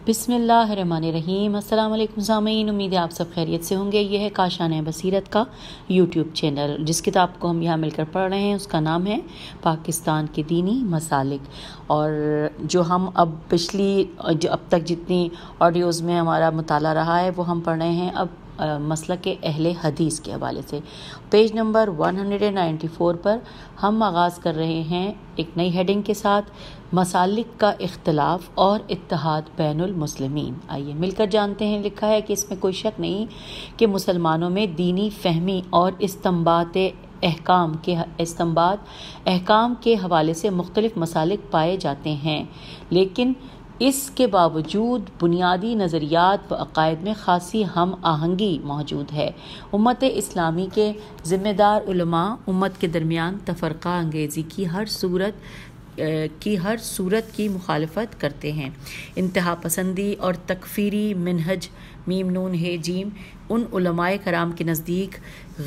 بسم اللہ الرحمن الرحیم۔ السلام علیکم سامعین، امید ہے آپ سب خیریت سے ہوں گے۔ یہ ہے کاشانِ بصیرت کا یوٹیوب چینل۔ جس کتاب کو ہم یہاں مل کر پڑھ رہے ہیں اس کا نام ہے پاکستان کے دینی مسالک، اور جو ہم اب تک جتنی آڈیوز میں ہمارا مطالعہ رہا ہے وہ ہم پڑھ رہے ہیں اب مسلک اہل حدیث کے حوالے سے۔ پیج نمبر 194 پر ہم آغاز کر رہے ہیں ایک نئی ہیڈنگ کے ساتھ، مسالک کا اختلاف اور اتحاد بین المسلمین۔ آئیے مل کر جانتے ہیں۔ لکھا ہے کہ اس میں کوئی شک نہیں کہ مسلمانوں میں دینی فہمی اور استنباط احکام کے حوالے سے مختلف مسالک پائے جاتے ہیں، لیکن اس کے باوجود بنیادی نظریات و عقائد میں خاصی ہم آہنگی موجود ہے۔ امت اسلامی کے ذمہ دار علماء امت کے درمیان تفرقہ انگیزی کی ہر صورت کی مخالفت کرتے ہیں۔ انتہا پسندی اور تکفیری منہج میم نون ہے جیم ان علماء کرام کے نزدیک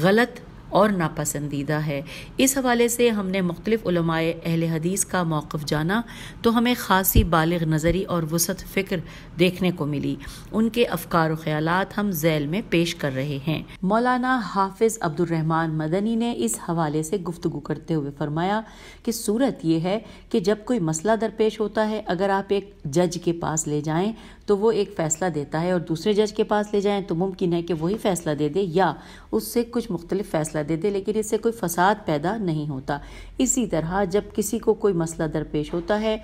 غلط اور ناپسندیدہ ہے۔ اس حوالے سے ہم نے مختلف علماء اہل حدیث کا موقف جانا تو ہمیں خاصی بالغ نظری اور وسعت فکر دیکھنے کو ملی۔ ان کے افکار و خیالات ہم ذیل میں پیش کر رہے ہیں۔ مولانا حافظ عبد الرحمن مدنی نے اس حوالے سے گفتگو کرتے ہوئے فرمایا کہ صورت یہ ہے کہ جب کوئی مسئلہ درپیش ہوتا ہے، اگر آپ ایک جج کے پاس لے جائیں تو وہ ایک فیصلہ دیتا ہے، اور دوسرے جج کے پاس لے جائیں تو ممکن ہے کہ وہی فیصلہ دے دے یا اس سے کچھ مختلف فیصلہ دے دے، لیکن اس سے کوئی فساد پیدا نہیں ہوتا۔ اسی طرح جب کسی کو کوئی مسئلہ درپیش ہوتا ہے،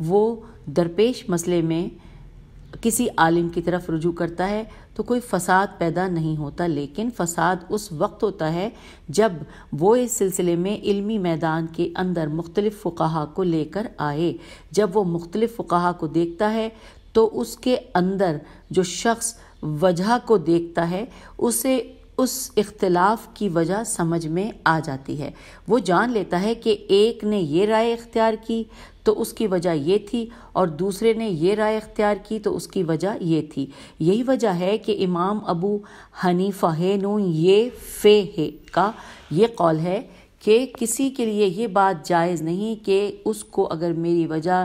وہ درپیش مسئلے میں کسی عالم کی طرف رجوع کرتا ہے تو کوئی فساد پیدا نہیں ہوتا، لیکن فساد اس وقت ہوتا ہے جب وہ اس سلسلے میں علمی میدان کے اندر مختلف فقہا کو لے کر آئے۔ جب وہ مختلف فقہا کو دیکھتا ہے تو اس کے اندر جو شخص وجہ کو دیکھتا ہے اسے اس اختلاف کی وجہ سمجھ میں آ جاتی ہے۔ وہ جان لیتا ہے کہ ایک نے یہ رائے اختیار کی تو اس کی وجہ یہ تھی، اور دوسرے نے یہ رائے اختیار کی تو اس کی وجہ یہ تھی۔ یہی وجہ ہے کہ امام ابو حنیفہ کا یہ قول ہے کہ کسی کے لیے یہ بات جائز نہیں کہ اس کو اگر میری وجہ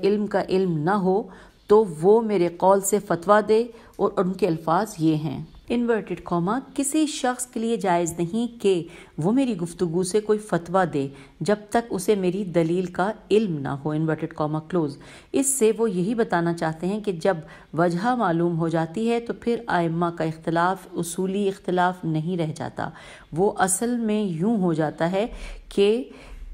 علم کا علم نہ ہو تو وہ میرے قول سے فتویٰ دے، اور ان کے الفاظ یہ ہیں انورٹڈ کاما، کسی شخص کے لیے جائز نہیں کہ وہ میری گفتگو سے کوئی فتویٰ دے جب تک اسے میری دلیل کا علم نہ ہو، انورٹڈ کاما کلوز۔ اس سے وہ یہی بتانا چاہتے ہیں کہ جب وجہ معلوم ہو جاتی ہے تو پھر ائمہ کا اختلاف اصولی اختلاف نہیں رہ جاتا، وہ اصل میں یوں ہو جاتا ہے کہ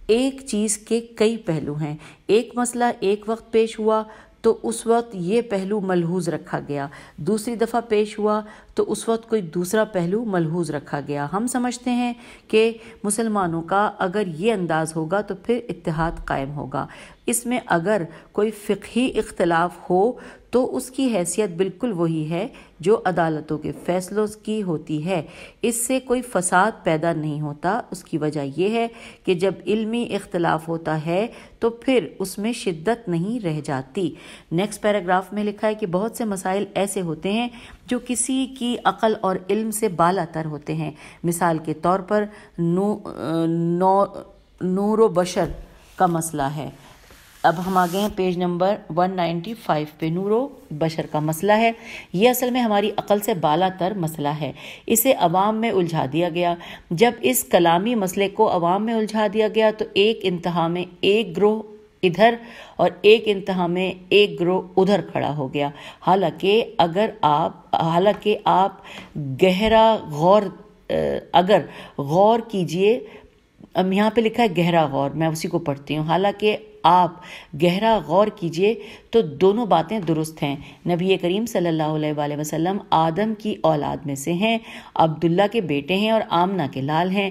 ایک چیز کے کئی پہلو ہیں۔ ایک مسئلہ ایک وقت پیش ہوا تو اس وقت یہ پہلو ملحوظ رکھا گیا، دوسری دفعہ پیش ہوا تو اس وقت کوئی دوسرا پہلو ملحوظ رکھا گیا۔ ہم سمجھتے ہیں کہ مسلمانوں کا اگر یہ انداز ہوگا تو پھر اتحاد قائم ہوگا۔ اس میں اگر کوئی فقہی اختلاف ہو تو اس کی حیثیت بالکل وہی ہے جو عدالتوں کے فیصلوں کی ہوتی ہے، اس سے کوئی فساد پیدا نہیں ہوتا۔ اس کی وجہ یہ ہے کہ جب علمی اختلاف ہوتا ہے تو پھر اس میں شدت نہیں رہ جاتی۔ نیکسٹ پیراگراف میں لکھا ہے کہ بہت سے مسائل ایسے ہوتے ہیں جو کسی کی عقل اور علم سے بالا تر ہوتے ہیں۔ مثال کے طور پر نور و بشر کا مسئلہ ہے۔ اب ہم آگئے ہیں پیج نمبر 195 پہ۔ نور و بشر کا مسئلہ ہے، یہ اصل میں ہماری عقل سے بالا تر مسئلہ ہے، اسے عوام میں الجھا دیا گیا۔ جب اس کلامی مسئلے کو عوام میں الجھا دیا گیا تو ایک انتہا میں ایک گروہ ادھر اور ایک انتہا میں ایک گروہ ادھر کھڑا ہو گیا۔ حالانکہ آپ اگر غور کیجئے، یہاں پہ لکھا ہے گہرا غور، میں اسی کو پڑھتی ہوں۔ حالانکہ آپ گہرا غور کیجئے تو دونوں باتیں درست ہیں۔ نبی کریم صلی اللہ علیہ وآلہ وسلم آدم کی اولاد میں سے ہیں، عبداللہ کے بیٹے ہیں اور آمنہ کے لال ہیں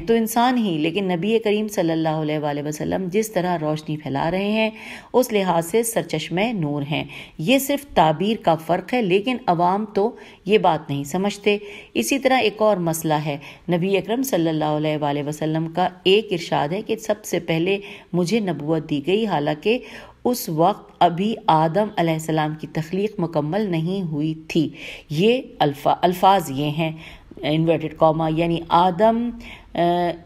تو انسان ہی، لیکن نبی کریم صلی اللہ علیہ وآلہ وسلم جس طرح روشنی پھیلا رہے ہیں اس لحاظ سے سرچشمہ نور ہیں۔ یہ صرف تعبیر کا فرق ہے، لیکن عوام تو یہ بات نہیں سمجھتے۔ اسی طرح ایک اور مسئلہ ہے، نبی اکرم صلی اللہ علیہ وآلہ وسلم کا ایک ارشاد ہے کہ سب سے پہلے مجھے نبوت دی گئی، حالانکہ اس وقت ابھی آدم علیہ السلام کی تخلیق مکمل نہیں ہوئی تھی۔ یہ الفاظ یہ ہیں انورٹڈ کاما، یعنی آدم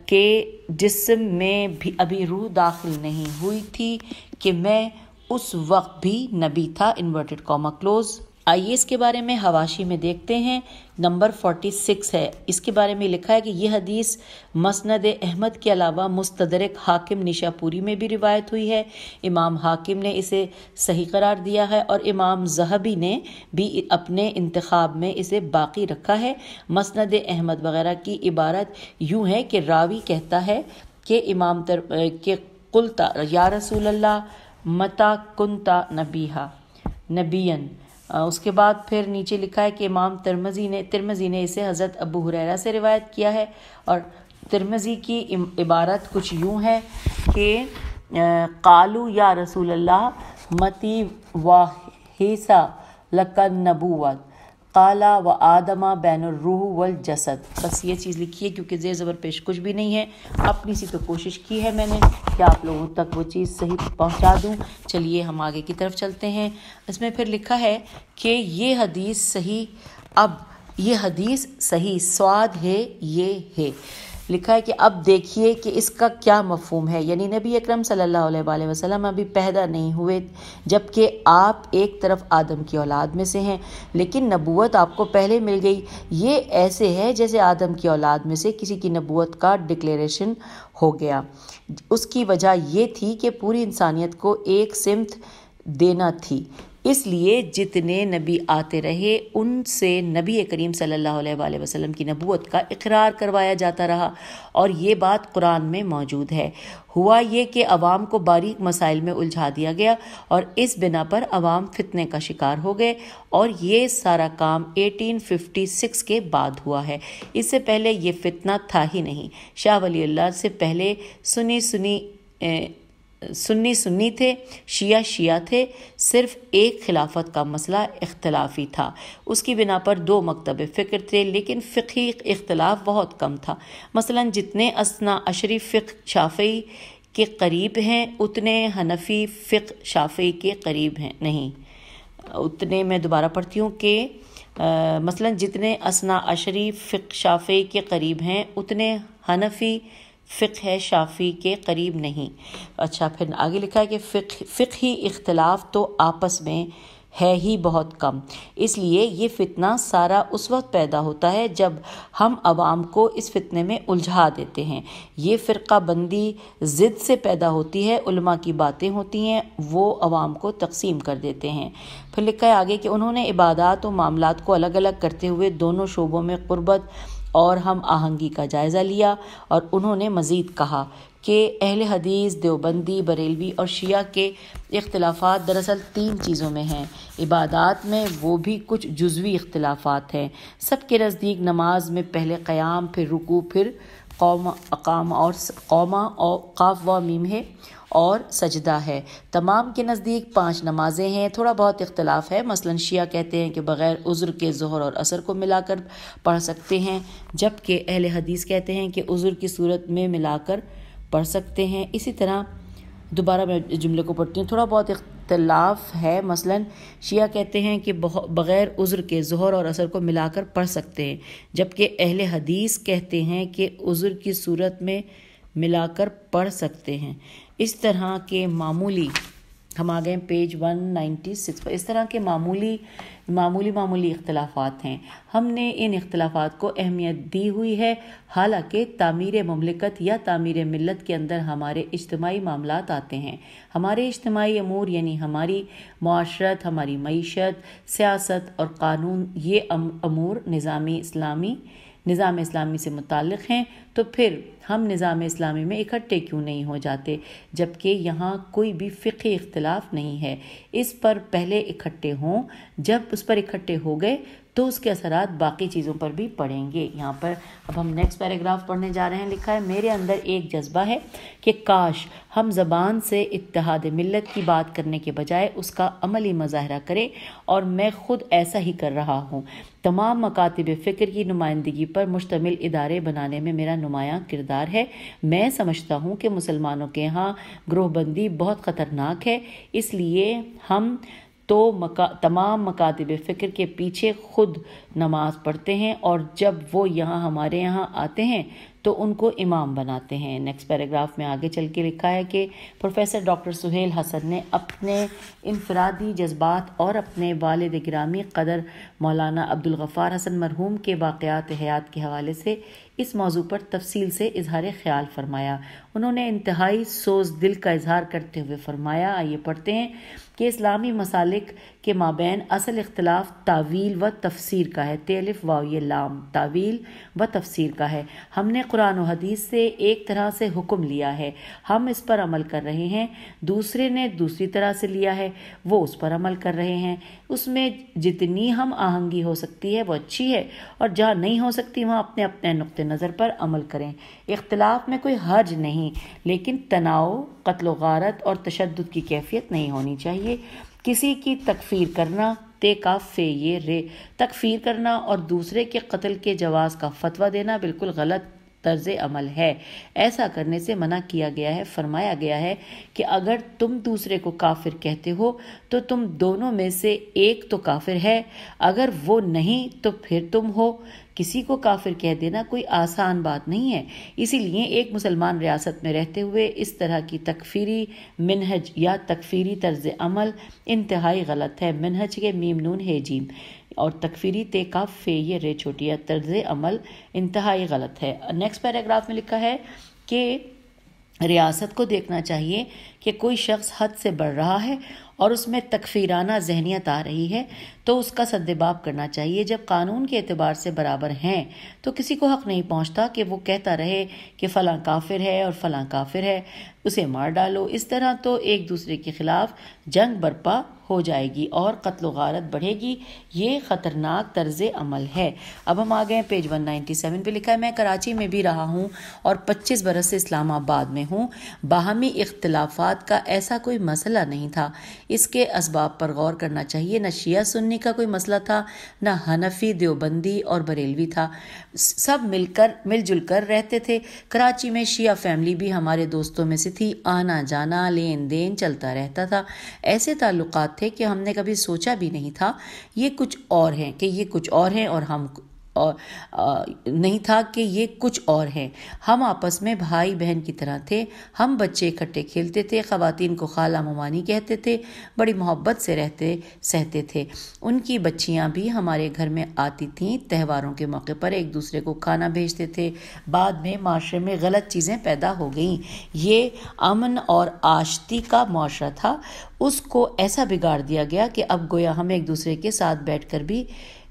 کے جسم میں بھی ابھی روح داخل نہیں ہوئی تھی کہ میں اس وقت بھی نبی تھا، انورٹڈ کاما کلوز۔ آئیے اس کے بارے میں حواشی میں دیکھتے ہیں۔ نمبر 46 ہے، اس کے بارے میں لکھا ہے کہ یہ حدیث مسند احمد کے علاوہ مستدرک حاکم نشاپوری میں بھی روایت ہوئی ہے۔ امام حاکم نے اسے صحیح قرار دیا ہے اور امام ذہبی نے بھی اپنے انتخاب میں اسے باقی رکھا ہے۔ مسند احمد وغیرہ کی عبارت یوں ہے کہ راوی کہتا ہے کہ کہ قلت یا رسول اللہ متا کنتا نبیًا۔ اس کے بعد پھر نیچے لکھا ہے کہ امام ترمذی نے اسے حضرت ابو ہریرہ سے روایت کیا ہے، اور ترمذی کی عبارت کچھ یوں ہے کہ قالو یا رسول اللہ متی واحیسا لکن نبوت قالا و آدمہ بین الروح والجسد۔ بس یہ چیز لکھی ہے، کیونکہ زیر زبر پیش کچھ بھی نہیں ہے، اپنی سی تو کوشش کی ہے میں نے کہ آپ لوگوں تک وہ چیز صحیح پہنچا دوں۔ چلیے ہم آگے کی طرف چلتے ہیں۔ اس میں پھر لکھا ہے کہ یہ حدیث صحیح سواد ہے، یہ ہے لکھا ہے کہ اب دیکھیے کہ اس کا کیا مفہوم ہے، یعنی نبی اکرم صلی اللہ علیہ وآلہ وسلم ابھی پیدا نہیں ہوئے، جبکہ آپ ایک طرف آدم کی اولاد میں سے ہیں، لیکن نبوت آپ کو پہلے مل گئی۔ یہ ایسے ہے جیسے آدم کی اولاد میں سے کسی کی نبوت کا ڈکلیریشن ہو گیا۔ اس کی وجہ یہ تھی کہ پوری انسانیت کو ایک سمت دینا تھی، اس لیے جتنے نبی آتے رہے ان سے نبی کریم صلی اللہ علیہ وآلہ وسلم کی نبوت کا اقرار کروایا جاتا رہا، اور یہ بات قرآن میں موجود ہے۔ ہوا یہ کہ عوام کو باریک مسائل میں الجھا دیا گیا، اور اس بنا پر عوام فتنے کا شکار ہو گئے، اور یہ سارا کام 1856 کے بعد ہوا ہے۔ اس سے پہلے یہ فتنہ تھا ہی نہیں۔ شاہ ولی اللہ سے پہلے سنی تھے، شیعہ تھے، صرف ایک خلافت کا مسئلہ اختلافی تھا۔ اس کی بنا پر 2 مکتب فکر تھے، لیکن فقہی اختلاف بہت کم تھا۔ مثلا جتنے اثنا عشری فقہ شافعی کے قریب ہیں اتنے حنفی فقہ شافعی کے قریب ہیں نہیں۔ اتنے میں دوبارہ پڑھتی ہوں کہ مثلا جتنے اثنا عشری فقہ شافعی کے قریب ہیں اتنے حنفی فقہ شافعی کے قریب نہیں۔ اچھا، پھر آگے لکھا ہے کہ فقہی اختلاف تو آپس میں ہے ہی بہت کم، اس لیے یہ فتنہ سارا اس وقت پیدا ہوتا ہے جب ہم عوام کو اس فتنے میں الجھا دیتے ہیں۔ یہ فرقہ بندی ضد سے پیدا ہوتی ہے، علماء کی باتیں ہوتی ہیں، وہ عوام کو تقسیم کر دیتے ہیں۔ پھر لکھا ہے آگے کہ انہوں نے عبادات و معاملات کو الگ الگ کرتے ہوئے دونوں شعبوں میں قربت اور ہم آہنگی کا جائزہ لیا، اور انہوں نے مزید کہا کہ اہل حدیث، دیوبندی، بریلوی اور شیعہ کے اختلافات دراصل 3 چیزوں میں ہیں۔ عبادات میں وہ بھی کچھ جزوی اختلافات ہیں۔ سب کے نزدیک نماز میں پہلے قیام، پھر رکوع، پھر قوما اور قاف و میم ہے اور سجدہ ہے۔ تمام کے نزدیک 5 نمازیں ہیں۔ تھوڑا بہت اختلاف ہے، مثلا شیعہ کہتے ہیں کہ بغیر عذر کے ظہر اور عصر کو ملا کر پڑھ سکتے ہیں، جبکہ اہل حدیث کہتے ہیں کہ عذر کی صورت میں ملا کر پڑھ سکتے ہیں۔ اسی طرح دوبارہ میں جملے کو پڑھتی ہوں، تھوڑا بہت اختلاف ہے، مثلا شیعہ کہتے ہیں کہ بغیر عذر کے ظہر اور عصر کو ملا کر پڑھ سکتے ہیں، جبکہ اہل حدیث کہتے ہیں کہ عذر کی صورت میں ملا کر پڑھ سکتے ہیں۔ اس طرح کے معمولی، ہم آ گئے پیج 196 پر، اس طرح کے معمولی اختلافات ہیں۔ ہم نے ان اختلافات کو اہمیت دی ہوئی ہے، حالانکہ تعمیر مملکت یا تعمیر ملت کے اندر ہمارے اجتماعی معاملات آتے ہیں۔ ہمارے اجتماعی امور یعنی ہماری معاشرت، ہماری معیشت، سیاست اور قانون، یہ امور نظام اسلامی سے متعلق ہیں، تو پھر ہم نظام اسلامی میں اکٹھے کیوں نہیں ہو جاتے، جبکہ یہاں کوئی بھی فقہی اختلاف نہیں ہے۔ اس پر پہلے اکٹھے ہوں، جب اس پر اکٹھے ہو گئے تو اس کے اثرات باقی چیزوں پر بھی پڑیں گے۔ یہاں پر اب ہم نیکسٹ پیراگراف پڑھنے جا رہے ہیں۔ لکھا ہے میرے اندر ایک جذبہ ہے کہ کاش ہم زبان سے اتحاد ملت کی بات کرنے کے بجائے اس کا عملی مظاہرہ کریں، اور میں خود ایسا ہی کر رہا ہوں۔ تمام مکاتب فکر کی نمائندگی پر مشتمل ادارے بنانے میں میرا نمایاں کردار ہے۔ میں سمجھتا ہوں کہ مسلمانوں کے ہاں گروہ بندی بہت خطرناک ہے، اس لیے ہم تو تمام مکاتب فکر کے پیچھے خود نماز پڑھتے ہیں، اور جب وہ ہمارے یہاں آتے ہیں تو ان کو امام بناتے ہیں۔ نیکسٹ پیراگراف میں آگے چل کے لکھا ہے کہ پروفیسر ڈاکٹر سہیل حسن نے اپنے انفرادی جذبات اور اپنے والد گرامی قدر مولانا عبدالغفار حسن مرحوم کے واقعات حیات کے حوالے سے اس موضوع پر تفصیل سے اظہار خیال فرمایا۔ انہوں نے انتہائی سوز دل کا اظہار کرتے ہوئے فرمایا، آئیے پڑھتے ہیں، کہ اسلامی مسالک کے مابین اصل اختلاف تعویل و تفسیر کا ہے۔ تیلف واو یہ لام، تعویل و تفسیر کا ہے۔ ہم نے قرآن و حدیث سے ایک طرح سے حکم لیا ہے، ہم اس پر عمل کر رہے ہیں، دوسرے نے دوسری طرح سے لیا ہے، وہ اس پر عمل کر رہے ہیں۔ اس میں جتنی ہم آہنگی ہو سکتی ہے وہ اچھی ہے، اور جہاں نہیں ہو سکتی وہاں اپنے اپنے نقطہ نظر پر عمل کریں۔ اختلاف میں کوئی حرج نہیں، لیکن تناؤ، قتل و غارت اور تشدد کی کیفیت نہیں ہونی چاہیے۔ کسی کی تکفیر کرنا، تکفیر کرنا اور دوسرے کے قتل کے جواز کا فتویٰ دینا بالکل غلط طرز عمل ہے۔ ایسا کرنے سے منع کیا گیا ہے۔ فرمایا گیا ہے کہ اگر تم دوسرے کو کافر کہتے ہو تو تم دونوں میں سے ایک تو کافر ہے، اگر وہ نہیں تو پھر تم ہو۔ کسی کو کافر کہہ دینا کوئی آسان بات نہیں ہے، اسی لیے ایک مسلمان ریاست میں رہتے ہوئے اس طرح کی تکفیری منہج یا تکفیری طرز عمل انتہائی غلط ہے۔ منہج کے میم نون ہے جیم اور تکفیری تے کاف فے یہ رے چھوٹی ہے، طرز عمل انتہائی غلط ہے۔ نیکسٹ پیراگراف میں لکھا ہے کہ ریاست کو دیکھنا چاہیے کہ کوئی شخص حد سے بڑھ رہا ہے اور اس میں تکفیرانہ ذہنیت آ رہی ہے تو اس کا سدباب کرنا چاہیے۔ جب قانون کے اعتبار سے برابر ہیں تو کسی کو حق نہیں پہنچتا کہ وہ کہتا رہے کہ فلاں کافر ہے اور فلاں کافر ہے، اسے مار ڈالو۔ اس طرح تو ایک دوسرے کے خلاف جنگ برپا ہو جائے گی اور قتل و غارت بڑھے گی۔ یہ خطرناک طرز عمل ہے۔ اب ہم آگئے ہیں پیج 197 پہ لکھا ہے، میں کراچی میں بھی رہا ہوں اور 25 برس سے اسلام آباد میں ہوں۔ باہمی اختلافات کا ایسا کوئی مسئلہ نہیں تھا، اس کے اسباب پر غور کرنا چاہیے۔ نہ شیعہ سنی کا کوئی مسئلہ تھا، نہ حنفی، دیوبندی اور بریلوی تھا، سب مل جل کر رہتے تھے۔ کراچی میں شیعہ فیملی بھی ہمارے دوستوں میں سے تھی، آنا جانا لین دین چلتا رہتا تھا۔ ایسے تعلقات تھے کہ ہم نے کبھی سوچا بھی نہیں تھا یہ کچھ اور ہیں اور ہم نہیں تھا کہ یہ کچھ اور ہیں۔ ہم آپس میں بھائی بہن کی طرح تھے، ہم بچے اکٹھے کھیلتے تھے، خواتین کو خالہ ممانی کہتے تھے، بڑی محبت سے رہتے سہتے تھے۔ ان کی بچیاں بھی ہمارے گھر میں آتی تھیں، تہواروں کے موقع پر ایک دوسرے کو کھانا بھیجتے تھے۔ بعد میں معاشرے میں غلط چیزیں پیدا ہو گئیں۔ یہ امن اور آشتی کا معاشرہ تھا، اس کو ایسا بگاڑ دیا گیا کہ اب گویا ہم ایک دوسرے کے ساتھ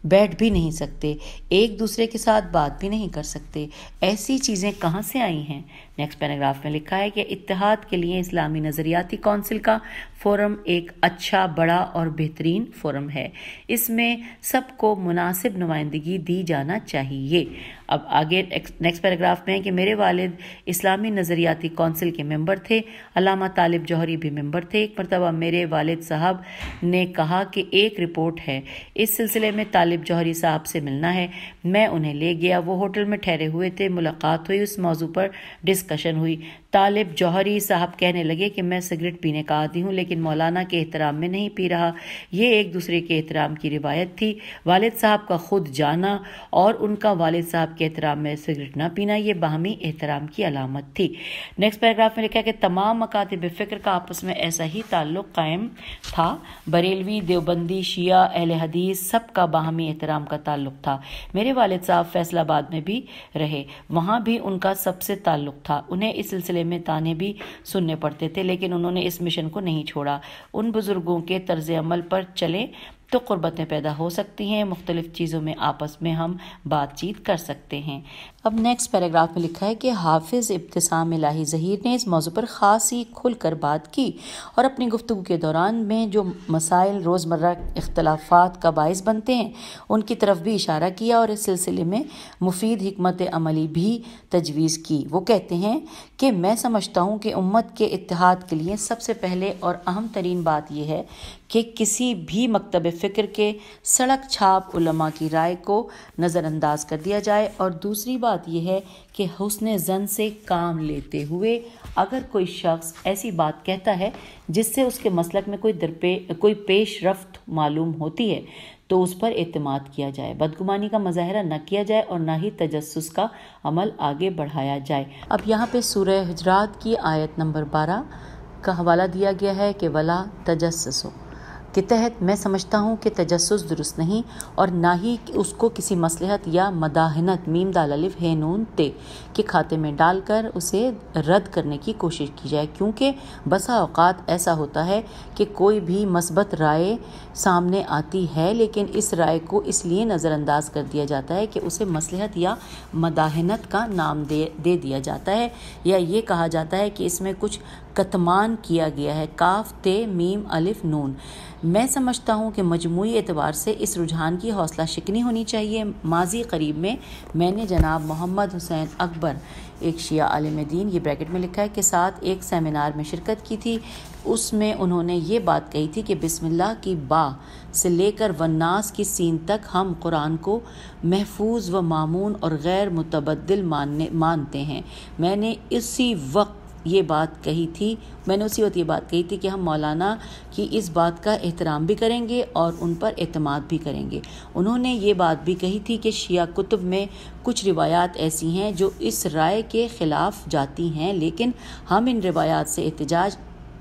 بیٹھ بھی نہیں سکتے، ایک دوسرے کے ساتھ بات بھی نہیں کر سکتے۔ ایسی چیزیں کہاں سے آئی ہیں؟ نیکسٹ پیراگراف میں لکھا ہے کہ اتحاد کے لیے اسلامی نظریاتی کونسل کا فورم ایک اچھا، بڑا اور بہترین فورم ہے۔ اس میں سب کو مناسب نمائندگی دی جانا چاہیے۔ اب آگے نیکسٹ پیراگراف میں ہے کہ میرے والد اسلامی نظریاتی کونسل کے ممبر تھے، علامہ طالب جوہری بھی ممبر تھے۔ ایک مرتبہ میرے والد صاحب نے کہا کہ ایک رپورٹ ہے، اس سلسلے میں طالب جوہری صاحب سے ملنا ہے۔ میں انہیں لے گیا، وہ ہوٹل میں ٹھہرے ہوئے تھے، ملاقات ہوئی، اس موضوع پر ڈسکشن ہوئی۔ طالب جوہری صاحب کہنے لگے کہ میں سگریٹ پینے کا عادی ہوں لیکن مولانا کے احترام میں نہیں پی رہا۔ یہ ایک دوسرے کے احترام کی روایت تھی، والد صاحب کا خود جانا اور ان کا والد صاحب کے احترام میں سگریٹ نہ پینا، یہ باہمی احترام کی علامت تھی۔ نیکسٹ پیراگراف میں لکھا ہے کہ تمام مکاتب فکر کا آپس میں ایسا ہی تعلق قائم تھا، بریلوی، دیوبندی، شیعہ، اہل حدیث، سب کا باہمی احترام کا تعلق تھا۔ میرے والد صاحب فیصل آباد میں بھی رہے، وہاں بھی ان کا سب سے تعلق تھا۔ انہیں اس سلسلے میں تانے بھی سننے پڑتے تھے لیکن انہوں نے اس مشن کو نہیں چھوڑا۔ ان بزرگوں کے طرز عمل پر چلیں تو قربتیں پیدا ہو سکتی ہیں، مختلف چیزوں میں آپس میں ہم بات چیت کر سکتے ہیں۔ اب نیکسٹ پیراگراف میں لکھا ہے کہ حافظ ابتسام الہی ظہیر نے اس موضوع پر خاصی کھل کر بات کی اور اپنی گفتگو کے دوران میں جو مسائل روزمرہ اختلافات کا باعث بنتے ہیں ان کی طرف بھی اشارہ کیا اور اس سلسلے میں مفید حکمت عملی بھی تجویز کی۔ وہ کہتے ہیں کہ میں سمجھتا ہوں کہ امت کے اتحاد کے لیے سب سے پہلے اور اہم ترین بات یہ ہے کہ کسی بھی مکتب فکر کے سڑک چھاپ علماء کی رائے کو نظر انداز کر دیا جائے، اور دوسری بات یہ ہے کہ حسن ظن سے کام لیتے ہوئے اگر کوئی شخص ایسی بات کہتا ہے جس سے اس کے مسلک میں کوئی پیش رفت معلوم ہوتی ہے تو اس پر اعتماد کیا جائے، بدگمانی کا مظاہرہ نہ کیا جائے اور نہ ہی تجسس کا عمل آگے بڑھایا جائے۔ اب یہاں پہ سورہ حجرات کی آیت نمبر 12 کا حوالہ دیا گیا ہے کہ ولا تجسسوا کے تحت میں سمجھتا ہوں کہ تجسس درست نہیں، اور نہ ہی اس کو کسی مصلحت یا مداہنت میم دال الف ہے نون تے کے کھاتے میں ڈال کر اسے رد کرنے کی کوشش کی جائے، کیونکہ بسا اوقات ایسا ہوتا ہے کہ کوئی بھی مثبت رائے سامنے آتی ہے لیکن اس رائے کو اس لیے نظر انداز کر دیا جاتا ہے کہ اسے مصلحت یا مداہنت کا نام دے دیا جاتا ہے، یا یہ کہا جاتا ہے کہ اس میں کچھ کتمان کیا گیا ہے، کاف تے میم الف نون۔ میں سمجھتا ہوں کہ مجموعی اعتبار سے اس رجحان کی حوصلہ شکنی ہونی چاہیے۔ ماضی قریب میں نے جناب محمد حسین اکبر، ایک شیعہ عالم دین، یہ بریکٹ میں لکھا ہے، کے ساتھ ایک سیمینار میں شرکت کی تھی۔ اس میں انہوں نے یہ بات کہی تھی کہ بسم اللہ کی با سے لے کر والناس کی سین تک ہم قرآن کو محفوظ و مامون اور غیر متبدل مانتے ہیں۔ میں نے اسی وقت یہ بات کہی تھی کہ ہم مولانا کی اس بات کا احترام بھی کریں گے اور ان پر اعتماد بھی کریں گے۔ انہوں نے یہ بات بھی کہی تھی کہ شیعہ کتب میں کچھ روایات ایسی ہیں جو اس رائے کے خلاف جاتی ہیں، لیکن ہم ان روایات سے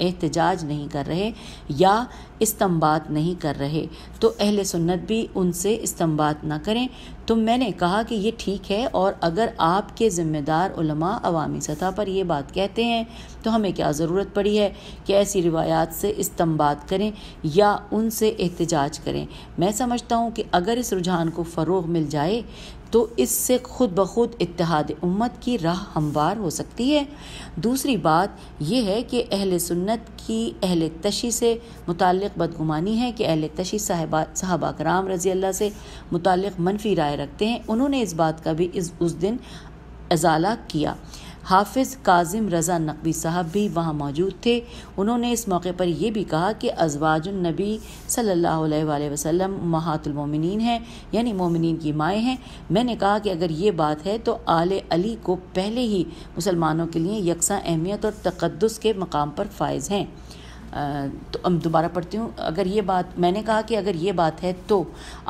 احتجاج نہیں کر رہے یا استنباط نہیں کر رہے، تو اہل سنت بھی ان سے استنباط نہ کریں۔ تو میں نے کہا کہ یہ ٹھیک ہے، اور اگر آپ کے ذمہ دار علماء عوامی سطح پر یہ بات کہتے ہیں تو ہمیں کیا ضرورت پڑی ہے کہ ایسی روایات سے استنباط کریں یا ان سے احتجاج کریں۔ میں سمجھتا ہوں کہ اگر اس رجحان کو فروغ مل جائے تو اس سے خود بخود اتحاد امت کی راہ ہموار ہو سکتی ہے۔ دوسری بات یہ ہے کہ اہل سنت کی اہل تشیع سے متعلق بدگمانی ہے کہ اہل تشیع صحابہ کرام رضی اللہ سے متعلق منفی رائے رکھتے ہیں۔ انہوں نے اس بات کا بھی اس دن ازالہ کیا۔ حافظ کاظم رضا نقوی صاحب بھی وہاں موجود تھے۔ انہوں نے اس موقع پر یہ بھی کہا کہ ازواج النبی صلی اللہ علیہ وآلہ وسلم امہات المومنین ہیں، یعنی مومنین کی مائیں ہیں۔ میں نے کہا کہ اگر یہ بات ہے تو آل علی کو پہلے ہی مسلمانوں کے لیے یکساں اہمیت اور تقدس کے مقام پر فائز ہیں۔ تو دوبارہ پڑھتی ہوں، میں نے کہا کہ اگر یہ بات ہے تو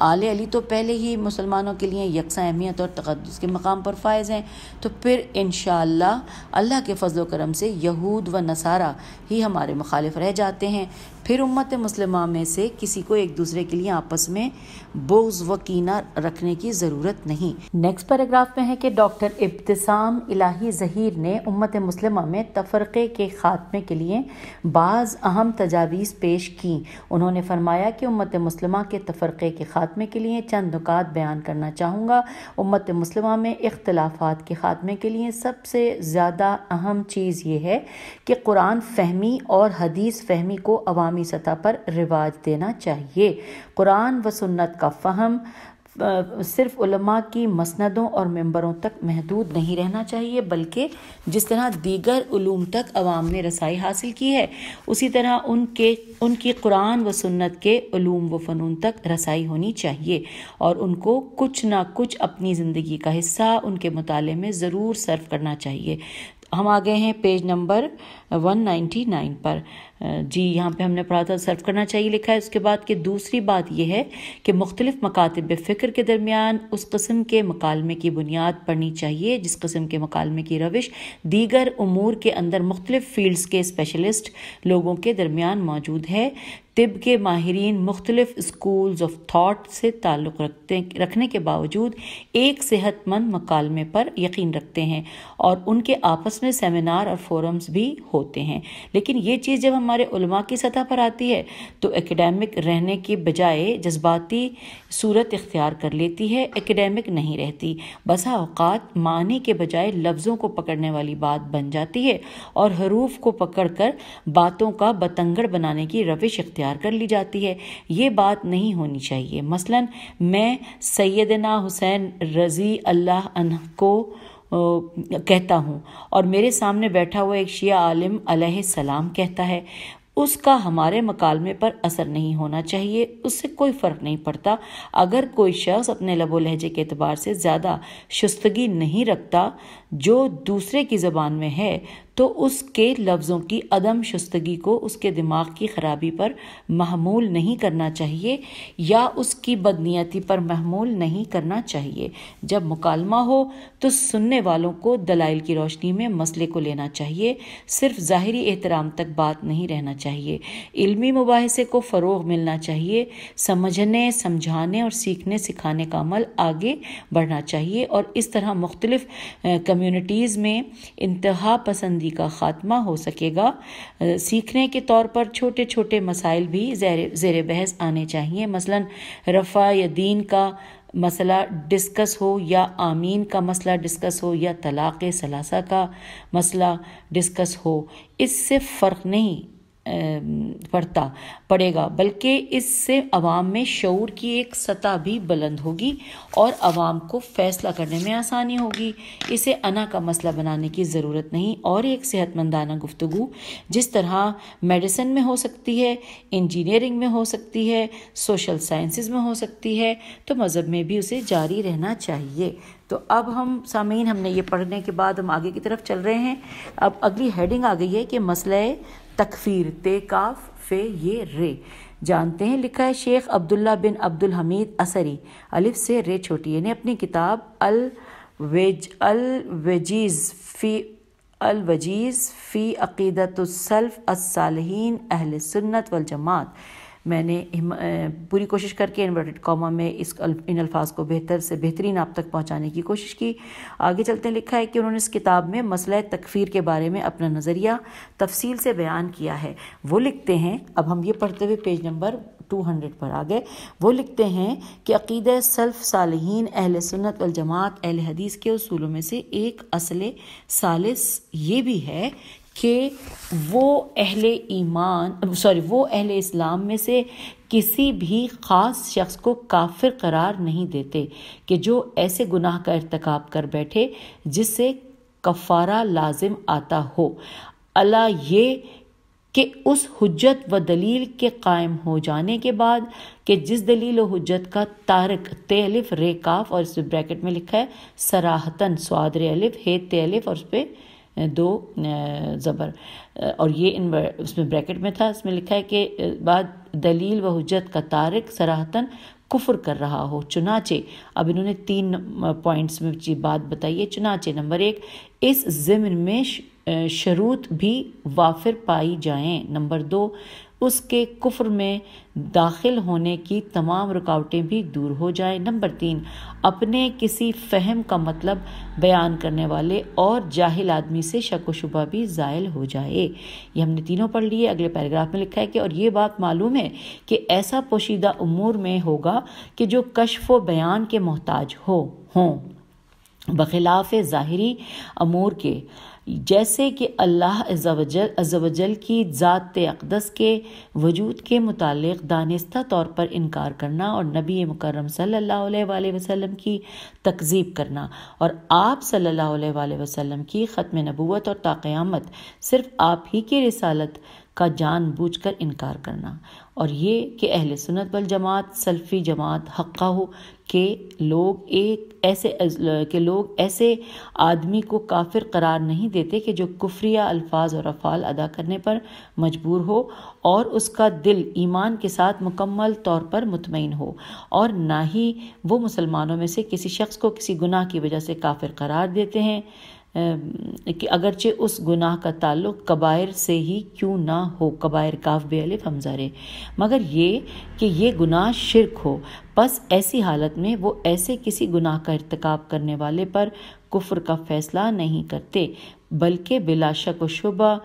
آل علی تو پہلے ہی مسلمانوں کے لیے یکساں اہمیت اور تقدس کے مقام پر فائز ہیں، تو پھر انشاءاللہ اللہ کے فضل و کرم سے یہود و نصارہ ہی ہمارے مخالف رہ جاتے ہیں۔ پھر امت مسلمہ میں سے کسی کو ایک دوسرے کے لیے آپس میں بغض و کینہ رکھنے کی ضرورت نہیں۔ نیکسٹ پیراگراف میں ہے کہ ڈاکٹر ابتسام الہی ظہیر نے امت مسلمہ میں تفرقے کے خاتمے کے لیے بعض اہم تجاویز پیش کیں۔ انہوں نے فرمایا کہ امت مسلمہ کے تفرقے کے خاتمے کے لیے چند نکات بیان کرنا چاہوں گا۔ امت مسلمہ میں اختلافات کے خاتمے کے لیے سب سے زیادہ اہم چیز یہ ہے کہ قرآن فہمی اور حدیث فہمی کو عوامی سطح پر رواج دینا چاہیے۔ قرآن و سنت کا فہم صرف علماء کی مسندوں اور ممبروں تک محدود نہیں رہنا چاہیے، بلکہ جس طرح دیگر علوم تک عوام نے رسائی حاصل کی ہے اسی طرح ان کی قرآن و سنت کے علوم و فنون تک رسائی ہونی چاہیے، اور ان کو کچھ نہ کچھ اپنی زندگی کا حصہ ان کے مطالعے میں ضرور صرف کرنا چاہیے۔ ہم آ گئے ہیں پیج نمبر 199 پر۔ جی یہاں پہ ہم نے پڑھا تھا صرف کرنا چاہیے لکھا ہے۔ اس کے بعد کہ دوسری بات یہ ہے کہ مختلف مکاتب فکر کے درمیان اس قسم کے مکالمے کی بنیاد پڑنی چاہیے جس قسم کے مکالمے کی روش دیگر امور کے اندر مختلف فیلڈز کے اسپیشلسٹ لوگوں کے درمیان موجود ہے۔ طب کے ماہرین مختلف اسکولز آف تھاٹ سے تعلق رکھنے کے باوجود ایک صحت مند مکالمے پر یقین رکھتے ہیں، اور ان کے آپس میں سیمینار اور فورمز بھی ہوتے ہیں، لیکن یہ چیز جب ہمارے علماء کی سطح پر آتی ہے تو ایکیڈیمک رہنے کی بجائے جذباتی صورت اختیار کر لیتی ہے، ایکیڈیمک نہیں رہتی، بسا اوقات معنی کے بجائے لفظوں کو پکڑنے والی بات بن جاتی ہے، اور حروف کو پکڑ کر باتوں کا بتنگڑ بنانے کی روش اختیار کر لی جاتی ہے۔ یہ بات نہیں ہونی چاہیے۔ مثلا میں سیدنا حسین رضی اللہ عنہ کو کہتا ہوں اور میرے سامنے بیٹھا ہوا ایک شیعہ عالم علیہ السلام کہتا ہے، اس کا ہمارے مکالمے پر اثر نہیں ہونا چاہیے، اس سے کوئی فرق نہیں پڑتا۔ اگر کوئی شخص اپنے لب و لہجے کے اعتبار سے زیادہ شستگی نہیں رکھتا جو دوسرے کی زبان میں ہے تو اس کے لفظوں کی عدم شستگی کو اس کے دماغ کی خرابی پر محمول نہیں کرنا چاہیے یا اس کی بدنیتی پر محمول نہیں کرنا چاہیے۔ جب مکالمہ ہو تو سننے والوں کو دلائل کی روشنی میں مسئلے کو لینا چاہیے، صرف ظاہری احترام تک بات نہیں رہنا چاہیے۔ علمی مباحثے کو فروغ ملنا چاہیے، سمجھنے، سمجھانے اور سیکھنے سکھانے کا عمل آگے بڑھنا چاہیے، اور اس طرح مختلف کمیونٹیز میں انتہا پسندی کا خاتمہ ہو سکے گا۔ سیکھنے کے طور پر چھوٹے چھوٹے مسائل بھی زیر بحث آنے چاہیے، مثلا رفع یا دین کا مسئلہ ڈسکس ہو، یا آمین کا مسئلہ ڈسکس ہو، یا طلاق ثلاثہ کا مسئلہ ڈسکس ہو۔ اس سے فرق نہیں پڑے گا، بلکہ اس سے عوام میں شعور کی ایک سطح بھی بلند ہوگی اور عوام کو فیصلہ کرنے میں آسانی ہوگی۔ اسے انا کا مسئلہ بنانے کی ضرورت نہیں، اور ایک صحت مندانہ گفتگو جس طرح میڈیسن میں ہو سکتی ہے، انجینئرنگ میں ہو سکتی ہے، سوشل سائنسز میں ہو سکتی ہے، تو مذہب میں بھی اسے جاری رہنا چاہیے۔ تو اب ہم سامعین، ہم نے یہ پڑھنے کے بعد ہم آگے کی طرف چل رہے ہیں۔ اب اگلی ہیڈنگ آ گئی ہے کہ مسئلہ تکفیر، تے کاف فے یہ رے، جانتے ہیں۔ لکھا ہے شیخ عبداللہ بن عبد الحمید اثری، الف سے رے چھوٹی، نے اپنی کتاب الوجیز فی عقیدۃ السلف الصالحین اہل سنت والجماعت، میں نے پوری کوشش کر کے انورٹڈ کاما میں ان الفاظ کو بہتر سے بہترین آپ تک پہنچانے کی کوشش کی۔ آگے چلتے لکھا ہے کہ انہوں نے اس کتاب میں مسئلہ تکفیر کے بارے میں اپنا نظریہ تفصیل سے بیان کیا ہے۔ وہ لکھتے ہیں، اب ہم یہ پڑھتے ہوئے پیج نمبر 200 پر آ گئے، وہ لکھتے ہیں کہ عقیدہ سلف صالحین اہل سنت والجماعت اہل حدیث کے اصولوں میں سے ایک اصل ثالث یہ بھی ہے کہ وہ اہل اسلام میں سے کسی بھی خاص شخص کو کافر قرار نہیں دیتے کہ جو ایسے گناہ کا ارتکاب کر بیٹھے جس سے کفارہ لازم آتا ہو، الا یہ کہ اس حجت و دلیل کے قائم ہو جانے کے بعد کہ جس دلیل و حجت کا تارک تے الف رے کاف، اور اس بریکٹ میں لکھا ہے صراحتاً سواد رے الف ہے تے الف اور اس پہ 2 زبر، اور یہ اس میں بریکٹ میں تھا، اس میں لکھا ہے کہ بعد دلیل و حجت کا تارک صراحتاً کفر کر رہا ہو۔ چنانچہ اب انہوں نے 3 پوائنٹس میں بات بتائی ہے۔ چنانچہ نمبر 1، اس ضمن میں شروط بھی وافر پائی جائیں۔ نمبر 2، اس کے کفر میں داخل ہونے کی تمام رکاوٹیں بھی دور ہو جائیں۔ نمبر 3، اپنے کسی فہم کا مطلب بیان کرنے والے اور جاہل آدمی سے شک و شبہ بھی زائل ہو جائے۔ یہ ہم نے تینوں پڑھ لیے۔ اگلے پیراگراف میں لکھا ہے کہ اور یہ بات معلوم ہے کہ ایسا پوشیدہ امور میں ہوگا کہ جو کشف و بیان کے محتاج ہوں، بخلاف ظاہری امور کے، جیسے کہ اللہ عز و جل کی ذات اقدس کے وجود کے متعلق دانستہ طور پر انکار کرنا، اور نبی مکرم صلی اللہ علیہ وآلہ وسلم کی تکذیب کرنا، اور آپ صلی اللہ علیہ وآلہ وسلم کی ختم نبوت اور تا قیامت صرف آپ ہی کی رسالت کا جان بوجھ کر انکار کرنا، اور یہ کہ اہل سنت والجماعت سلفی جماعت حقہ ہو کہ لوگ ایسے آدمی کو کافر قرار نہیں دیتے کہ جو کفریہ الفاظ اور افعال ادا کرنے پر مجبور ہو اور اس کا دل ایمان کے ساتھ مکمل طور پر مطمئن ہو، اور نہ ہی وہ مسلمانوں میں سے کسی شخص کو کسی گناہ کی وجہ سے کافر قرار دیتے ہیں کہ اگرچہ اس گناہ کا تعلق کبائر سے ہی کیوں نہ ہو، کبائر کاف بے الف حمزہ رے، مگر یہ کہ یہ گناہ شرک ہو، پس ایسی حالت میں وہ ایسے کسی گناہ کا ارتکاب کرنے والے پر کفر کا فیصلہ نہیں کرتے، بلکہ بلا شک و شبہ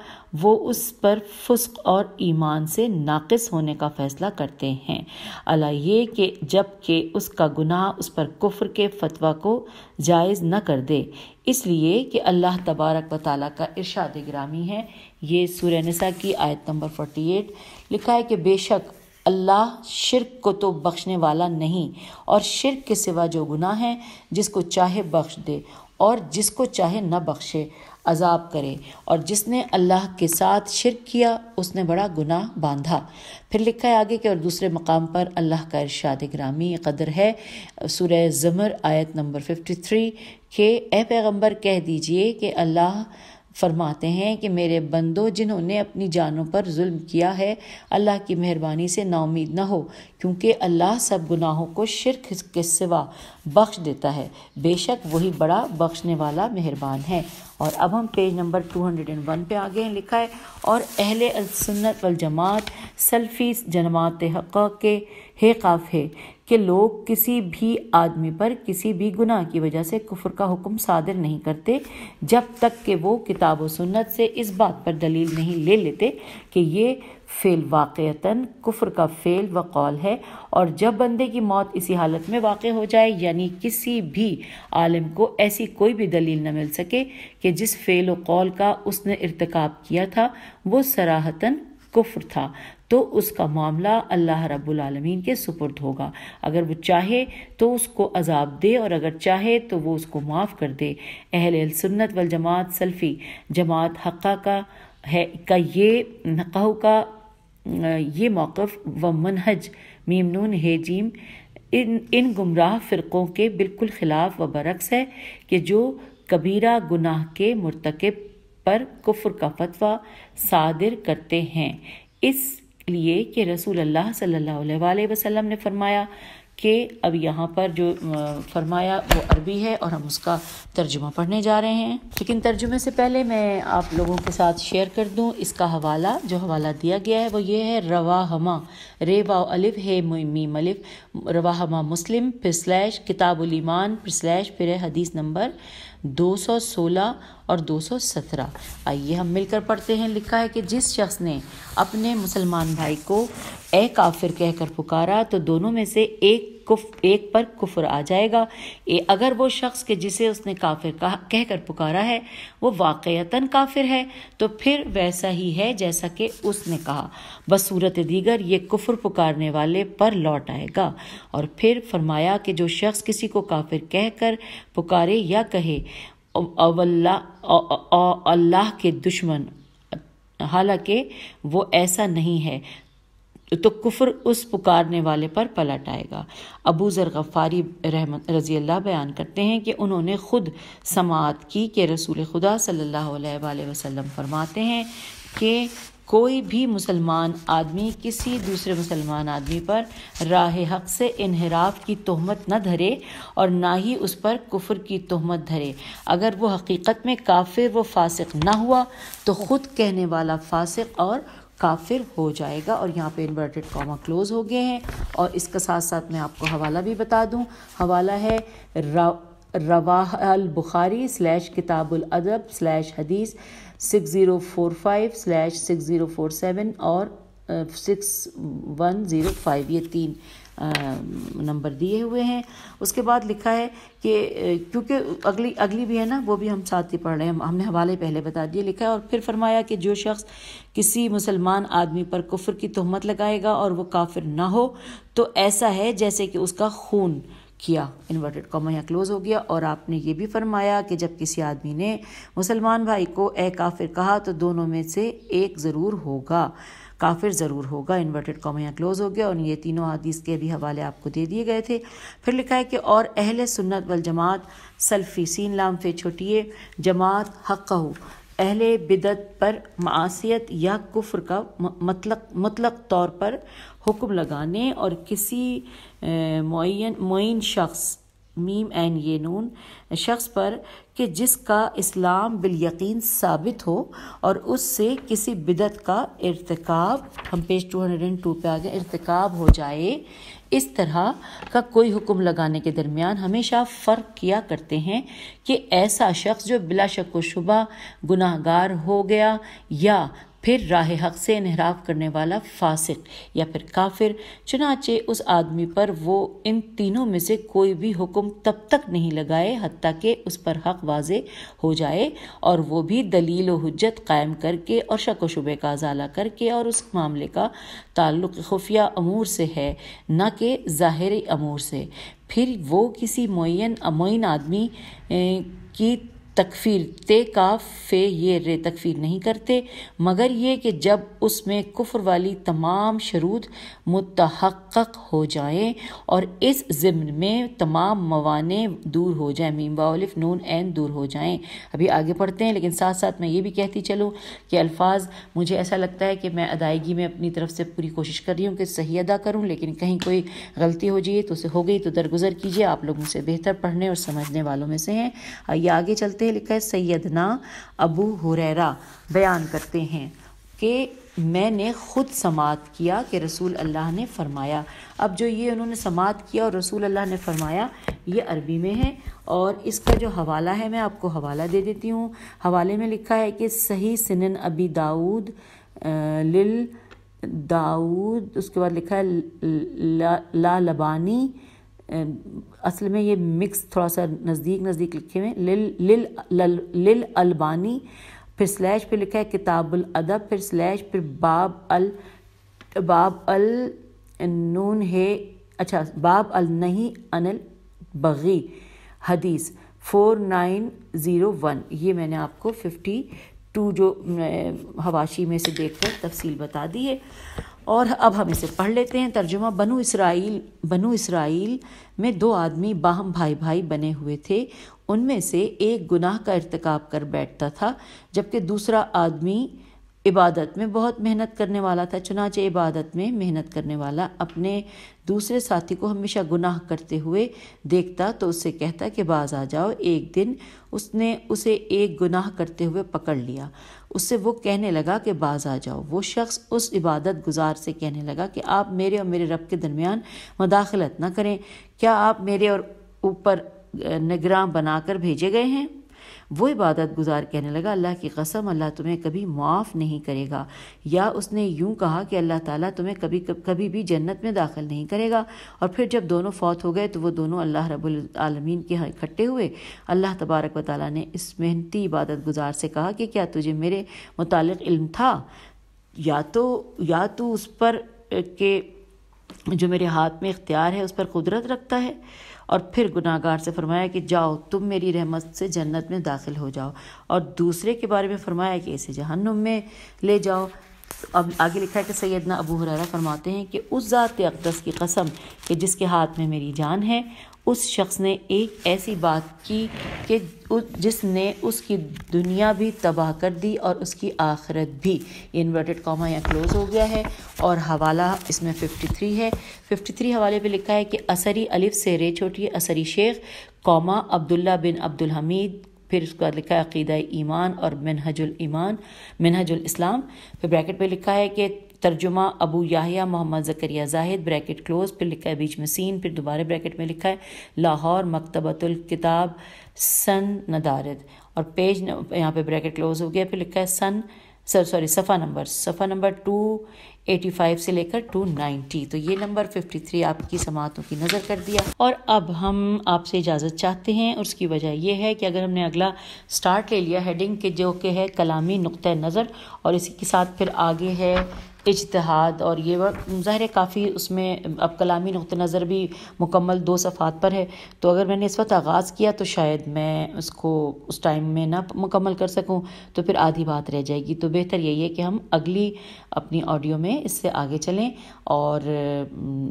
وہ اس پر فسق اور ایمان سے ناقص ہونے کا فیصلہ کرتے ہیں، الا یہ کہ جب کہ اس کا گناہ اس پر کفر کے فتویٰ کو جائز نہ کر دے، اس لیے کہ اللہ تبارک و تعالیٰ کا ارشاد گرامی ہے، یہ سورہ نساء کی آیت نمبر 48، لکھا ہے کہ بے شک اللہ شرک کو تو بخشنے والا نہیں، اور شرک کے سوا جو گناہ ہے جس کو چاہے بخش دے اور جس کو چاہے نہ بخشے، عذاب کرے، اور جس نے اللہ کے ساتھ شرک کیا اس نے بڑا گناہ باندھا۔ پھر لکھا ہے آگے کہ اور دوسرے مقام پر اللہ کا ارشاد گرامی قدر ہے، سورہ زمر آیت نمبر 53، کہ اے پیغمبر کہہ دیجئے کہ اللہ فرماتے ہیں کہ میرے بندوں جنہوں نے اپنی جانوں پر ظلم کیا ہے، اللہ کی مہربانی سے نا امید نہ ہو، کیونکہ اللہ سب گناہوں کو شرک کے سوا بخش دیتا ہے، بے شک وہی بڑا بخشنے والا مہربان ہے۔ اور اب ہم پیج نمبر 201 پہ آگے ہیں، لکھا ہے اور اہل السنت والجماعت سلفی جماعت حقہ کے قاف ہے کہ لوگ کسی بھی آدمی پر کسی بھی گناہ کی وجہ سے کفر کا حکم صادر نہیں کرتے جب تک کہ وہ کتاب و سنت سے اس بات پر دلیل نہیں لے لیتے کہ یہ فعل واقعتاً کفر کا فعل و قول ہے، اور جب بندے کی موت اسی حالت میں واقع ہو جائے، یعنی کسی بھی عالم کو ایسی کوئی بھی دلیل نہ مل سکے کہ جس فعل و قول کا اس نے ارتکاب کیا تھا وہ صراحتاً کفر تھا، تو اس کا معاملہ اللہ رب العالمین کے سپرد ہوگا۔ اگر وہ چاہے تو اس کو عذاب دے اور اگر چاہے تو وہ اس کو معاف کر دے۔ اہل سنت والجماعت سلفی جماعت حقہ کا یہ موقف و منہج میم نون ہے جیم ان گمراہ فرقوں کے بالکل خلاف و برعکس ہے کہ جو کبیرہ گناہ کے مرتکب پر کفر کا فتویٰ صادر کرتے ہیں، اس لیے کہ رسول اللہ صلی اللہ علیہ وآلہ وسلم نے فرمایا کہ اب یہاں پر جو فرمایا وہ عربی ہے اور ہم اس کا ترجمہ پڑھنے جا رہے ہیں، لیکن ترجمے سے پہلے میں آپ لوگوں کے ساتھ شیئر کر دوں اس کا حوالہ۔ جو حوالہ دیا گیا ہے وہ یہ ہے رواہما رے واو الف ہے میم الف رواہما مسلم / کتاب الایمان / پھر حدیث نمبر 216 اور 217۔ آئیے ہم مل کر پڑھتے ہیں۔ لکھا ہے کہ جس شخص نے اپنے مسلمان بھائی کو اے کافر کہہ کر پکارا تو دونوں میں سے ایک پر کفر آ جائے گا۔ اگر وہ شخص کہ جسے اس نے کافر کہہ کر پکارا ہے وہ واقعتاً کافر ہے تو پھر ویسا ہی ہے جیسا کہ اس نے کہا، بصورت دیگر یہ کفر پکارنے والے پر لوٹ آئے گا۔ اور پھر فرمایا کہ جو شخص کسی کو کافر کہہ کر پکارے یا کہے اللہ کے دشمن حالانکہ وہ ایسا نہیں ہے تو کفر اس پکارنے والے پر پلٹ آئے گا۔ ابو ذر غفاری رضی اللہ بیان کرتے ہیں کہ انہوں نے خود سماعت کی کہ رسول خدا صلی اللہ علیہ وآلہ وسلم فرماتے ہیں کہ کوئی بھی مسلمان آدمی کسی دوسرے مسلمان آدمی پر راہ حق سے انحراف کی تہمت نہ دھرے اور نہ ہی اس پر کفر کی تہمت دھرے۔ اگر وہ حقیقت میں کافر و فاسق نہ ہوا تو خود کہنے والا فاسق اور کافر ہو جائے گا۔ اور یہاں پہ انورٹڈ کاما کلوز ہو گئے ہیں، اور اس کے ساتھ ساتھ میں آپ کو حوالہ بھی بتا دوں۔ حوالہ ہے رواہ البخاری / کتاب الادب / حدیث 6045/6047 اور 6105، یہ 3 نمبر دیے ہوئے ہیں۔ اس کے بعد لکھا ہے کہ کیونکہ اگلی بھی ہے نا، وہ بھی ہم ساتھ ہی پڑھ رہے ہیں، ہم نے حوالے پہلے بتا دیے۔ لکھا ہے اور پھر فرمایا کہ جو شخص کسی مسلمان آدمی پر کفر کی تہمت لگائے گا اور وہ کافر نہ ہو تو ایسا ہے جیسے کہ اس کا خون کیا۔ انورٹڈ کاما یہاں کلوز ہو گیا۔ اور آپ نے یہ بھی فرمایا کہ جب کسی آدمی نے مسلمان بھائی کو اے کافر کہا تو دونوں میں سے ایک ضرور ہوگا، کافر ضرور ہوگا۔ انورٹڈ کاما یہاں کلوز ہو گیا، اور یہ تینوں حدیث کے بھی حوالے آپ کو دے دیے گئے تھے۔ پھر لکھا ہے کہ اور اہل سنت والجماعت سلفی سین لام فے چھوٹیے جماعت حقہ اہل بدعت پر معصیت یا کفر کا مطلق طور پر حکم لگانے اور کسی معین شخص میم عین یہ نون شخص پر کہ جس کا اسلام بالیقین ثابت ہو اور اس سے کسی بدعت کا ارتکاب، ہم پیج 202 پہ آگے، ارتکاب ہو جائے، اس طرح کا کوئی حکم لگانے کے درمیان ہمیشہ فرق کیا کرتے ہیں کہ ایسا شخص جو بلا شک و شبہ گناہ گار ہو گیا یا پھر راہ حق سے انحراف کرنے والا فاسق یا پھر کافر، چنانچہ اس آدمی پر وہ ان تینوں میں سے کوئی بھی حکم تب تک نہیں لگائے حتیٰ کہ اس پر حق واضح ہو جائے، اور وہ بھی دلیل و حجت قائم کر کے اور شک و شبہ کا ازالہ کر کے، اور اس معاملے کا تعلق خفیہ امور سے ہے نہ کہ ظاہری امور سے۔ پھر وہ کسی معین آدمی کی تکفیر تے کاف فے یہ رے تکفیر نہیں کرتے مگر یہ کہ جب اس میں کفر والی تمام شروط متحقق ہو جائیں اور اس ضمن میں تمام موانع دور ہو جائیں، میم واو الف نون عین دور ہو جائیں۔ ابھی آگے پڑھتے ہیں، لیکن ساتھ ساتھ میں یہ بھی کہتی چلوں کہ الفاظ مجھے ایسا لگتا ہے کہ میں ادائیگی میں اپنی طرف سے پوری کوشش کر رہی ہوں کہ صحیح ادا کروں، لیکن کہیں کوئی غلطی ہو جائے تو اسے ہو گئی تو درگزر کیجیے، آپ لوگوں سے بہتر پڑھنے اور سمجھنے والوں میں سے ہیں۔ آئیے آگے چلتے ہیں۔ لکھا ہے سیدنا ابو ہریرہ بیان کرتے ہیں کہ میں نے خود سماعت کیا کہ رسول اللہ نے فرمایا۔ اب جو یہ انہوں نے سماعت کیا اور رسول اللہ نے فرمایا، یہ عربی میں ہے، اور اس کا جو حوالہ ہے میں آپ کو حوالہ دے دیتی ہوں۔ حوالے میں لکھا ہے کہ صحیح سنن ابی داؤد داؤد، اس کے بعد لکھا ہے لا لبانی، اصل میں یہ مکس تھوڑا سا نزدیک لکھے ہوئے لل البانی، پھر سلیش پہ لکھا ہے کتاب الادب، پھر سلیش پھر باب النون ہے، اچھا باب النہی عن البغی، حدیث 4901۔ یہ میں نے آپ کو 52 جو حواشی میں سے دیکھ کر تفصیل بتا دی ہے، اور اب ہم اسے پڑھ لیتے ہیں۔ ترجمہ۔ بنو اسرائیل میں 2 آدمی باہم بھائی بنے ہوئے تھے، ان میں سے ایک گناہ کا ارتکاب کر بیٹھتا تھا جبکہ دوسرا آدمی عبادت میں بہت محنت کرنے والا تھا۔ چنانچہ عبادت میں محنت کرنے والا اپنے دوسرے ساتھی کو ہمیشہ گناہ کرتے ہوئے دیکھتا تو اس سے کہتا کہ باز آ جاؤ۔ ایک دن اس نے اسے ایک گناہ کرتے ہوئے پکڑ لیا، اس سے وہ کہنے لگا کہ باز آ جاؤ۔ وہ شخص اس عبادت گزار سے کہنے لگا کہ آپ میرے اور میرے رب کے درمیان مداخلت نہ کریں، کیا آپ میرے اور اوپر نگراں بنا کر بھیجے گئے ہیں؟ وہ عبادت گزار کہنے لگا اللہ کی قسم اللہ تمہیں کبھی معاف نہیں کرے گا، یا اس نے یوں کہا کہ اللہ تعالیٰ تمہیں کبھی بھی جنت میں داخل نہیں کرے گا۔ اور پھر جب دونوں فوت ہو گئے تو وہ دونوں اللہ رب العالمین کے ہاں اکٹھے ہوئے۔ اللہ تبارک و تعالیٰ نے اس محنتی عبادت گزار سے کہا کہ کیا تجھے میرے متعلق علم تھا؟ یا تو اس پر کہ جو میرے ہاتھ میں اختیار ہے اس پر قدرت رکھتا ہے۔ اور پھر گناہگار سے فرمایا کہ جاؤ تم میری رحمت سے جنت میں داخل ہو جاؤ، اور دوسرے کے بارے میں فرمایا کہ اسے جہنم میں لے جاؤ۔ اب آگے لکھا ہے کہ سیدنا ابو ہریرہ فرماتے ہیں کہ اس ذات اقدس کی قسم کہ جس کے ہاتھ میں میری جان ہے، اس شخص نے ایک ایسی بات کی کہ جس نے اس کی دنیا بھی تباہ کر دی اور اس کی آخرت بھی۔ انورٹڈ کاما یہاں کلوز ہو گیا ہے، اور حوالہ اس میں 53 ہے۔ 53 حوالے پہ لکھا ہے کہ اثری الف سے رے چھوٹی اثری شیخ قوما عبداللہ بن عبدالحمید، پھر اس کا لکھا ہے عقیدہ ایمان اور منہج الاسلام، پھر بریکٹ پہ لکھا ہے کہ ترجمہ ابو یحییٰ محمد زکریا زاہد، بریکٹ کلوز، پھر لکھا ہے بیچ میں سین، پھر دوبارہ بریکٹ میں لکھا ہے لاہور مکتبۃ الکتاب سن ندارد، اور پیج یہاں پہ بریکٹ کلوز ہو گیا، پھر لکھا ہے صفحہ نمبر 285 سے لے کر 290۔ تو یہ نمبر 53 آپ کی سماعتوں کی نظر کر دیا، اور اب ہم آپ سے اجازت چاہتے ہیں، اور اس کی وجہ یہ ہے کہ اگر ہم نے اگلا سٹارٹ لے لیا ہیڈنگ کے جو کہ ہے کلامی نقطہ نظر، اور اسی کے ساتھ پھر آگے ہے اجتہاد، اور یہ ظاہر ہے کافی اس میں اب کلامی نقطہ نظر بھی مکمل 2 صفحات پر ہے، تو اگر میں نے اس وقت آغاز کیا تو شاید میں اس کو اس ٹائم میں نہ مکمل کر سکوں، تو پھر آدھی بات رہ جائے گی۔ تو بہتر یہی ہے کہ ہم اگلی اپنی آڈیو میں اس سے آگے چلیں اور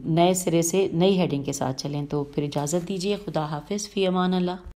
نئے سرے سے نئی ہیڈنگ کے ساتھ چلیں۔ تو پھر اجازت دیجیے، خدا حافظ، فی امان اللہ۔